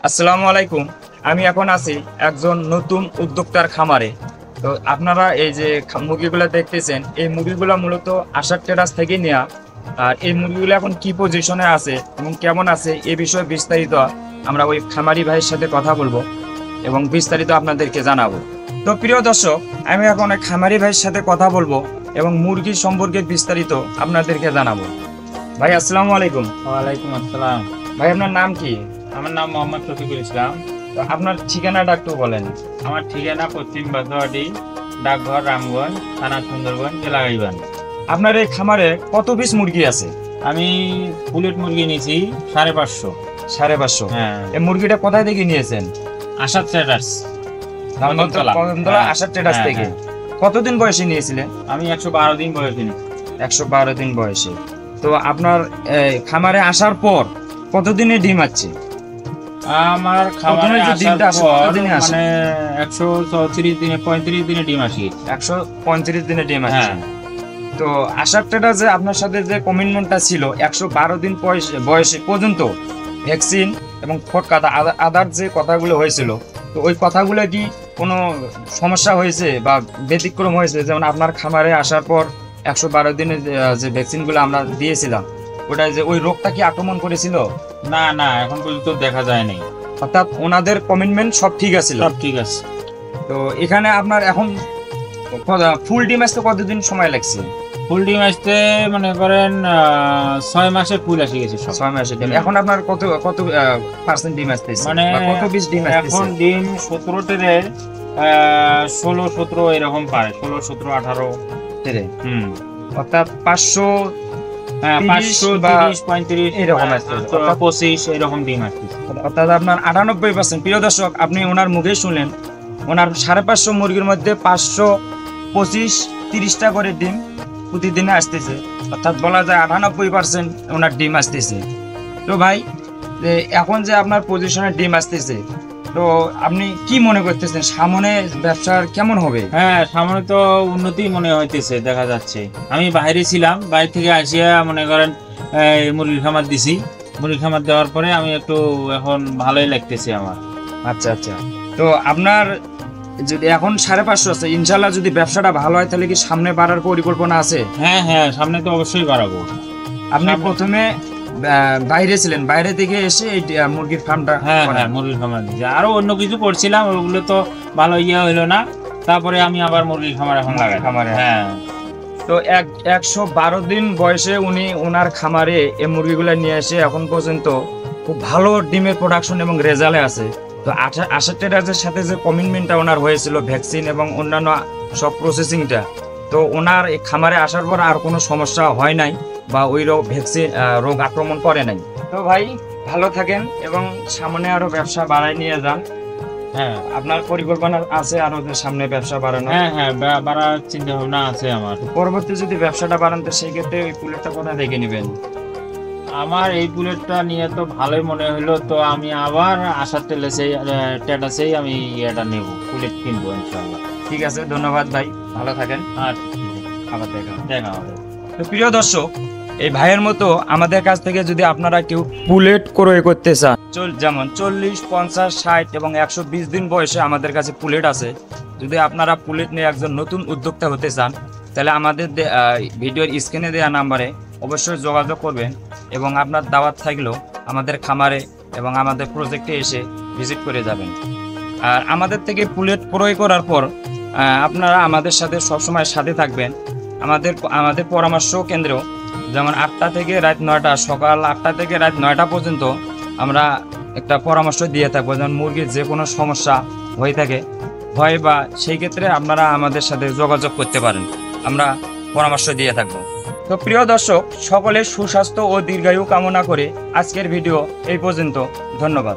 আসসালামু আলাইকুম। আমি এখন আছি একজন নতুন উদ্যোক্তার খামারে। তো আপনারা এই যে মুরগিগুলো দেখতেছেন, এই মুরগিগুলো মূলত আশার টেরাস থেকে নেওয়া। আর এই মুরগিগুলো এখন কি পজিশনে আছে এবং কেমন আছে এ বিষয়ে বিস্তারিত আমরা ওই খামারি ভাইয়ের সাথে কথা বলবো এবং বিস্তারিত আপনাদেরকে জানাবো। তো প্রিয় দর্শক, আমি এখন এক খামারি ভাইয়ের সাথে কথা বলবো এবং মুরগি সম্পর্কে বিস্তারিত আপনাদেরকে জানাবো। ভাই আসসালামু আলাইকুম। ওয়ালাইকুম আসসালাম। ভাই আপনার নাম কি? আমার নাম মোহাম্মদ শফিকুল ইসলাম। তো আপনার ঠিকানাটা একটু বলেন। আমার ঠিকানা পশ্চিম বাসুয়াডি, ডাকঘর রামগঞ্জ, থানা সুন্দরগঞ্জ, জেলা গাইবান্ধ। আপনার এই খামারে কত পিস মুরগি আছে? আমি বুলেট মুরগি নিয়েছি 550। 550। হ্যাঁ, এই মুরগিটা কোথায় থেকে নিয়েছেন? আশা ট্রেডার্স, কদমতলা আশা ট্রেডার্স হ্যাঁ, থেকে। হ্যাঁ। কতদিন বয়সে নিয়েছিলেন? আমি 112 দিন বয়সে নিয়েছি। 112 দিন বয়সে। তো আপনার খামারে আসার পর কতদিনে ডিম আছে? আমার খামারে প্রথমে যে আসার ডিমটা আসে, পর কতদিনে আসে? মানে 134 দিনে 35 দিনে ডিম আসি। 135 দিনে ডিম আছে। হ্যাঁ। তো আশার ট্রেডার্সে আপনার সাথে যে কমিটমেন্টটা ছিল 112 দিন বয়সে পর্যন্ত ভ্যাকসিন এবং ফটকাটা আদার যে কথাগুলো হয়েছিল, তো ওই কথাগুলো কি কোনো সমস্যা হয়েছে বা ব্যতিক্রম হয়েছে? যেমন আপনার খামারে আসার পর 112 দিনের যে ভ্যাকসিনগুলো আমরা দিয়েছিলাম, ওটা যে ওই রোগটা কি আক্রমণ করেছিল? না না, এখন পর্যন্ত দেখা যায় নাই। অর্থাৎ ওনাদের কমিটমেন্ট সব ঠিক আছে? সব ঠিক আছে। তো এখানে আপনার এখন ফুল ডিম আসতে কতদিন সময় লাগছে? ফুল ডিম আসতে মনে করেন 6 মাসের ফুল আসে গেছে সব। 6 মাসের ডিম। এখন আপনার কত কত পার্সেন্ট ডিম আসতেছে, মানে বা কত পিস ডিম আসতেছে? এখন ডিম 17 টেরের 16 17 এরকম পারে, 16 17 18 টেরে। হুম। অর্থাৎ 500 530 35 এরকম আসতেছে। 25 এরকম ডিম আসতেছে। অর্থাৎ আপনার 98%। প্রিয় দর্শক, আপনি ওনার মুখে শুনলেন, ওনার 550 মুরগির মধ্যে 525 30টা করে ডিম প্রতিদিনে আসতেছে। অর্থাৎ বলা যায় 98% ওনার ডিম আসতেছে। তো ভাই, যে এখন যে আপনার পজিশনে ডিম আসতেছে, তো আপনি কি মনে করতেছেন সামনে ব্যবসার কেমন হবে? হ্যাঁ, সামনে তো উন্নতি মনে হইতেছে, দেখা যাচ্ছে। আমি বাইরে ছিলাম, বাইরে থেকে আসিয়া মনে করেন মুরগির খামার দিছি। মুরগির খামার দেওয়ার পরে আমি একটু এখন ভালোই লাগতেছে আমার। আচ্ছা আচ্ছা। তো আপনার যদি এখন 550 আছে, ইনশাল্লাহ যদি ব্যবসাটা ভালো হয় তাহলে কি সামনে বাড়ার পরিকল্পনা আছে? হ্যাঁ হ্যাঁ, সামনে তো অবশ্যই বাড়াবো। আপনি প্রথমে বাইরে ছিলেন, বাইরে থেকে এসে এই মুরগির ফার্মটা? হ্যাঁ হ্যাঁ, মুরগির খামার দিয়েছি। আরো অন্য কিছু করছিলাম, ওগুলো তো ভালো হইলো না। তারপরে আমি আবার মুরগির খামার এখন লাগাই। খামারে। হ্যাঁ। তো 112 দিন বয়সে উনি ওনার খামারে এই মুরগিগুলো নিয়ে এসে এখন পর্যন্ত খুব ভালো ডিমের প্রোডাকশন এবং রেজাল্টে আছে। তো আশা ট্রেডার্সের সাথে যে কমিটমেন্টটা ওনার হয়েছিল ভ্যাকসিন এবং অন্যান্য সব প্রসেসিংটা, তো ওনার এই খামারে আসার পর আর কোনো সমস্যা হয় নাই বা ওই রোগ আক্রমণ করে নাই। তো ভাই, ভালো থাকেন এবং সামনে আরো ব্যবসা বাড়ায় নিয়ে যান। হ্যাঁ, আপনার পরিকল্পনা আছে আরো যে সামনে ব্যবসা বাড়ানো? হ্যাঁ হ্যাঁ, বাড়ার চিন্তা ভাবনা আছে আমার। পরবর্তী যদি ব্যবসাটা বাড়ান, তো সেই ক্ষেত্রে ওই পুলেটটা কোথায় দেখে নেবেন? আমার এই বুলেটটা নিয়ে তো ভালোই মনে হলো, তো আমি আবার আশার টেটাসেই আমি এটা নেব, বুলেট কিনবো ইনশাআল্লাহ। ঠিক আছে, ধন্যবাদ ভাই, ভালো থাকেন। আর আবার দেখা হবে। তো প্রিয় দর্শক, এই ভাইয়ের মতো আমাদের কাছ থেকে যদি আপনারা কেউ পুলেট ক্রয় করতে চান, যেমন 40 50 60 এবং 120 দিন বয়সে আমাদের কাছে পুলেট আছে। যদি আপনারা পুলেট নিয়ে একজন নতুন উদ্যোক্তা হতে চান, তাহলে আমাদের ভিডিওর স্ক্রিনে দেওয়া নাম্বারে অবশ্যই যোগাযোগ করবেন এবং আপনার দাওয়াত থাকলেও আমাদের খামারে এবং আমাদের প্রজেক্টে এসে ভিজিট করে যাবেন। আর আমাদের থেকে পুলেট ক্রয় করার পর আপনারা আমাদের সাথে সবসময় সাথে থাকবেন। আমাদের পরামর্শ কেন্দ্র যেমন 8টা থেকে রাত 9টা, সকাল 8টা থেকে রাত 9টা পর্যন্ত আমরা একটা পরামর্শ দিয়ে থাকবো। যেমন মুরগির যে কোনো সমস্যা হয়ে থাকে বা সেই ক্ষেত্রে আপনারা আমাদের সাথে যোগাযোগ করতে পারেন, আমরা পরামর্শ দিয়ে থাকবো। তো প্রিয় দর্শক, সকলের সুস্বাস্থ্য ও দীর্ঘায়ু কামনা করে আজকের ভিডিও এই পর্যন্ত। ধন্যবাদ।